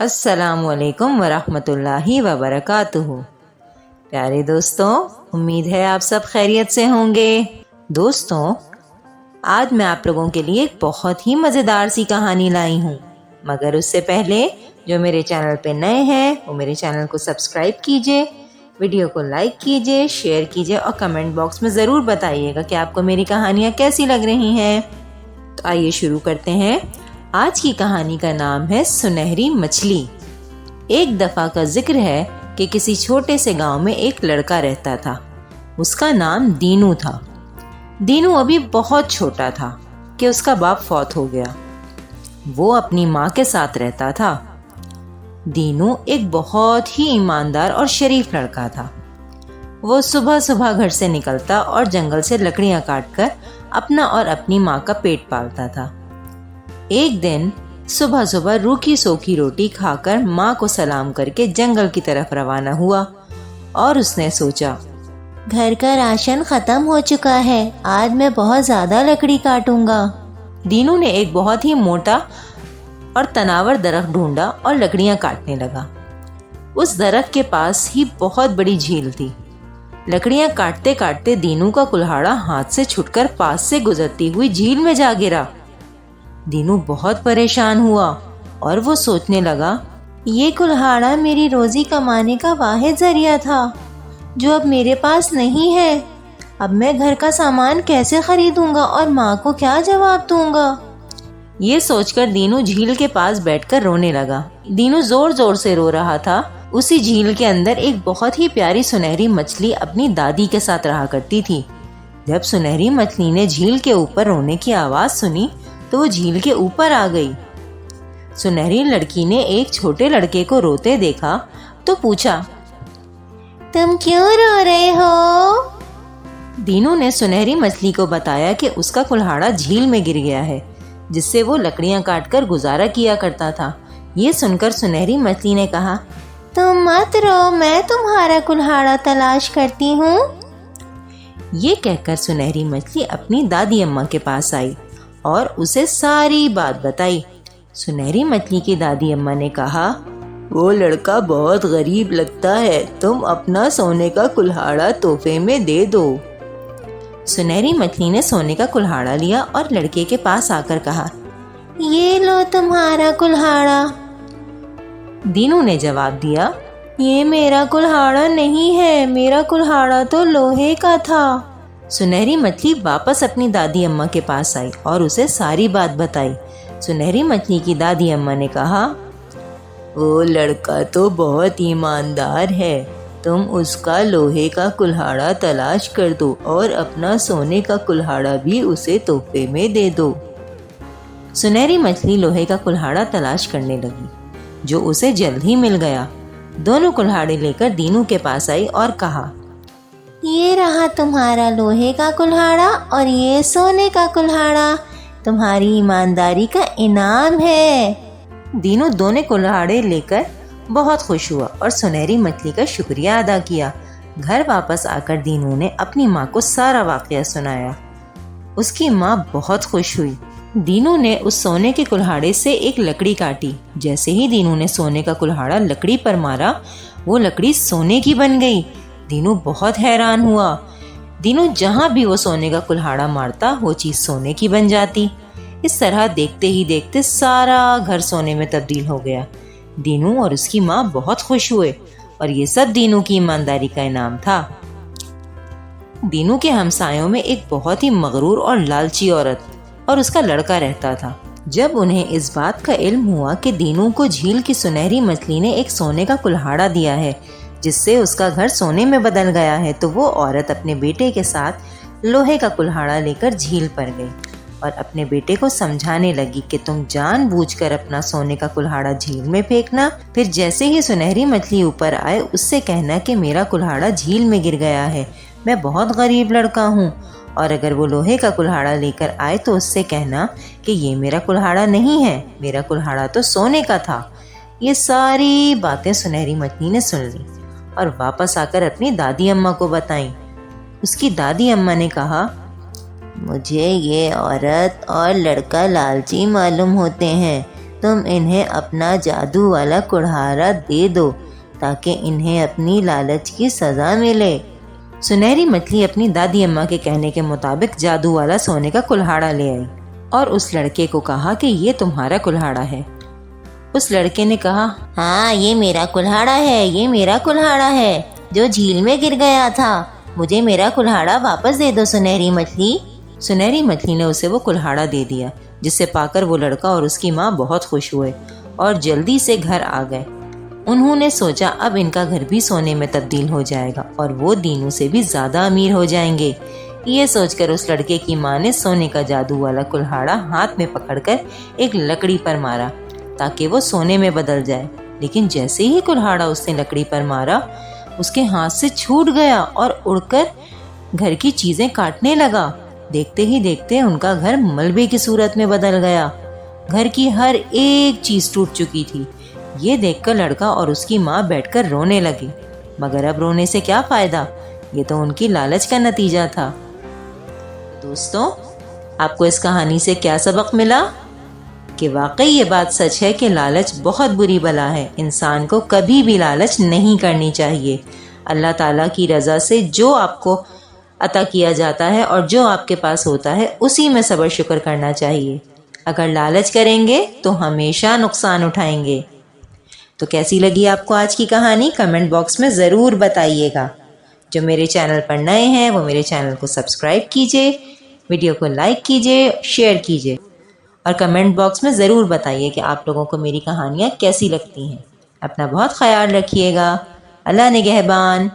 السلام علیکم ورحمۃ اللہ وبرکاتہ۔ پیارے دوستوں، امید ہے آپ سب خیریت سے ہوں گے۔ دوستوں، آج میں آپ لوگوں کے لیے ایک بہت ہی مزیدار سی کہانی لائی ہوں، مگر اس سے پہلے جو میرے چینل پہ نئے ہیں وہ میرے چینل کو سبسکرائب کیجئے، ویڈیو کو لائک کیجئے، شیئر کیجئے اور کمنٹ باکس میں ضرور بتائیے گا کہ آپ کو میری کہانیاں کیسی لگ رہی ہیں۔ تو آئیے شروع کرتے ہیں۔ آج کی کہانی کا نام ہے سنہری مچھلی۔ ایک دفعہ کا ذکر ہے کہ کسی چھوٹے سے گاؤں میں ایک لڑکا رہتا تھا۔ اس کا نام دینو تھا۔ دینو ابھی بہت چھوٹا تھا کہ اس کا باپ فوت ہو گیا۔ وہ اپنی ماں کے ساتھ رہتا تھا۔ دینو ایک بہت ہی ایماندار اور شریف لڑکا تھا۔ وہ صبح صبح گھر سے نکلتا اور جنگل سے لکڑیاں کاٹ کر اپنا اور اپنی ماں کا پیٹ پالتا تھا۔ ایک دن صبح صبح روکھی سوکھی روٹی کھا کر ماں کو سلام کر کے جنگل کی طرف روانہ ہوا اور اس نے سوچا، گھر کا راشن ختم ہو چکا ہے، آج میں بہت زیادہ لکڑی کاٹوں گا۔ دینو نے ایک بہت ہی موٹا اور تناور درخت ڈھونڈا اور لکڑیاں کاٹنے لگا۔ اس درخت کے پاس ہی بہت بڑی جھیل تھی۔ لکڑیاں کاٹتے کاٹتے دینو کا کلہاڑا ہاتھ سے چھٹ کر پاس سے گزرتی ہوئی جھیل میں جا گرا۔ دینو بہت پریشان ہوا اور وہ سوچنے لگا، یہ کلہاڑا میری روزی کمانے کا واحد ذریعہ تھا جو اب میرے پاس نہیں ہے۔ اب میں گھر کا سامان کیسے خریدوں گا اور ماں کو کیا جواب دوں گا؟ یہ سوچ کر دینو جھیل کے پاس بیٹھ کر رونے لگا۔ دینو زور زور سے رو رہا تھا۔ اسی جھیل کے اندر ایک بہت ہی پیاری سنہری مچھلی اپنی دادی کے ساتھ رہا کرتی تھی۔ جب سنہری مچھلی نے جھیل کے اوپر رونے کی آواز سنی تو وہ جھیل کے اوپر آ گئی۔ سنہری لڑکی نے ایک چھوٹے لڑکے کو روتے دیکھا تو پوچھا، تم کیوں رو رہے ہو؟ دینو نے سنہری مچھلی کو بتایا کہ اس کا کلہاڑا جھیل میں گر گیا ہے جس سے وہ لکڑیاں کاٹ کر گزارا کیا کرتا تھا۔ یہ سن کر سنہری مچھلی نے کہا، تم مت رو، میں تمہارا کلہاڑا تلاش کرتی ہوں۔ یہ کہہ کر سنہری مچھلی اپنی دادی اماں کے پاس آئی اور اسے ساری بات بتائی۔ سنہری مچھلی کی دادی اماں نے کہا، وہ لڑکا بہت غریب لگتا ہے، تم اپنا سونے کا کلہاڑا تحفے میں دے دو۔ سنہری مچھلی نے سونے کا کلہاڑا لیا اور لڑکے کے پاس آ کر کہا، یہ لو تمہارا کلہاڑا۔ دینو نے جواب دیا، یہ میرا کلہاڑا نہیں ہے، میرا کلہاڑا تو لوہے کا تھا۔ سنہری مچھلی واپس اپنی دادی اماں کے پاس آئی اور اسے ساری بات بتائی۔ سنہری مچھلی کی دادی اماں نے کہا، وہ لڑکا تو بہت ایماندار ہے، تم اس کا لوہے کا کلہاڑا تلاش کر دو اور اپنا سونے کا کلہاڑا بھی اسے تحفے میں دے دو۔ سنہری مچھلی لوہے کا کلہاڑا تلاش کرنے لگی جو اسے جلد ہی مل گیا۔ دونوں کلہاڑے لے کر دینو کے پاس آئی اور کہا، یہ رہا تمہارا لوہے کا کلہاڑا اور یہ سونے کا کلہاڑا، تمہاری ایمانداری کا انعام ہے۔ دینو دونوں کلہاڑے لے کر بہت خوش ہوا اور سنہری مچھلی کا شکریہ ادا کیا۔ گھر واپس آ کر دینو نے اپنی ماں کو سارا واقعہ سنایا۔ اس کی ماں بہت خوش ہوئی۔ دینو نے اس سونے کے کلہاڑے سے ایک لکڑی کاٹی۔ جیسے ہی دینو نے سونے کا کلہاڑا لکڑی پر مارا، وہ لکڑی سونے کی بن گئی۔ دینو بہت حیران ہوا۔ دینو جہاں بھی وہ سونے کا کلہاڑا مارتا وہ چیز سونے کی بن جاتی۔ اس طرح دیکھتے ہی دیکھتے سارا گھر سونے میں تبدیل ہو گیا۔ دینو اور اس کی ماں بہت خوش ہوئے اور یہ سب دینو کی ایمانداری کا انعام تھا۔ دینو کے ہمسایوں میں ایک بہت ہی مغرور اور لالچی عورت اور اس کا لڑکا رہتا تھا۔ جب انہیں اس بات کا علم ہوا کہ دینو کو جھیل کی سنہری مچھلی نے ایک سونے کا کلہاڑا دیا ہے جس سے اس کا گھر سونے میں بدل گیا ہے، تو وہ عورت اپنے بیٹے کے ساتھ لوہے کا کلہاڑا لے کر جھیل پر گئی اور اپنے بیٹے کو سمجھانے لگی کہ تم جان بوجھ کر اپنا سونے کا کلہاڑا جھیل میں پھینکنا، پھر جیسے ہی سنہری مچھلی اوپر آئے اس سے کہنا کہ میرا کلہاڑا جھیل میں گر گیا ہے، میں بہت غریب لڑکا ہوں، اور اگر وہ لوہے کا کلہاڑا لے کر آئے تو اس سے کہنا کہ یہ میرا کلہاڑا نہیں ہے، میرا کلہاڑا تو سونے کا تھا۔ یہ ساری باتیں سنہری مچھلی نے سن لی اور واپس آ کر اپنی دادی اماں کو بتائیں۔ اس کی دادی اماں نے کہا، مجھے یہ عورت اور لڑکا لالچی معلوم ہوتے ہیں، تم انہیں اپنا جادو والا کڑھاڑا دے دو تاکہ انہیں اپنی لالچ کی سزا ملے۔ سنہری مچھلی اپنی دادی اماں کے کہنے کے مطابق جادو والا سونے کا کلہاڑا لے آئی اور اس لڑکے کو کہا کہ یہ تمہارا کلہاڑا ہے۔ اس لڑکے نے کہا، ہاں یہ میرا کلہاڑا ہے، یہ میرا کلہاڑا ہے جو جھیل میں گر گیا تھا، مجھے میرا کلہاڑا واپس دے دو سنہری مچھلی۔ سنہری مچھلی نے اسے وہ کلہاڑا دے دیا، جسے پا کر وہ لڑکا اور اس کی ماں بہت خوش ہوئے اور جلدی سے گھر آ گئے۔ انہوں نے سوچا اب ان کا گھر بھی سونے میں تبدیل ہو جائے گا اور وہ دینوں سے بھی زیادہ امیر ہو جائیں گے۔ یہ سوچ کر اس لڑکے کی ماں نے سونے کا جادو والا کلہاڑا ہاتھ میں پکڑ کر ایک لکڑی پر مارا تاکہ وہ سونے میں بدل جائے، لیکن جیسے ہی کلہاڑا اس نے لکڑی پر مارا اس کے ہاتھ سے چھوٹ گیا اور اڑ کر گھر کی چیزیں کاٹنے لگا۔ دیکھتے ہی دیکھتے ان کا گھر ملبے کی صورت میں بدل گیا۔ گھر کی ہر ایک چیز ٹوٹ چکی تھی۔ یہ دیکھ کر لڑکا اور اس کی ماں بیٹھ کر رونے لگے، مگر اب رونے سے کیا فائدہ، یہ تو ان کی لالچ کا نتیجہ تھا۔ دوستوں، آپ کو اس کہانی سے کیا سبق ملا؟ کہ واقعی یہ بات سچ ہے کہ لالچ بہت بری بلا ہے۔ انسان کو کبھی بھی لالچ نہیں کرنی چاہیے۔ اللہ تعالیٰ کی رضا سے جو آپ کو عطا کیا جاتا ہے اور جو آپ کے پاس ہوتا ہے اسی میں صبر شکر کرنا چاہیے۔ اگر لالچ کریں گے تو ہمیشہ نقصان اٹھائیں گے۔ تو کیسی لگی آپ کو آج کی کہانی؟ کمنٹ باکس میں ضرور بتائیے گا۔ جو میرے چینل پر نئے ہیں وہ میرے چینل کو سبسکرائب کیجئے، ویڈیو کو لائک کیجئے، شیئر کیجئے اور کمنٹ باکس میں ضرور بتائیے کہ آپ لوگوں کو میری کہانیاں کیسی لگتی ہیں۔ اپنا بہت خیال رکھیے گا۔ اللہ نگہبان۔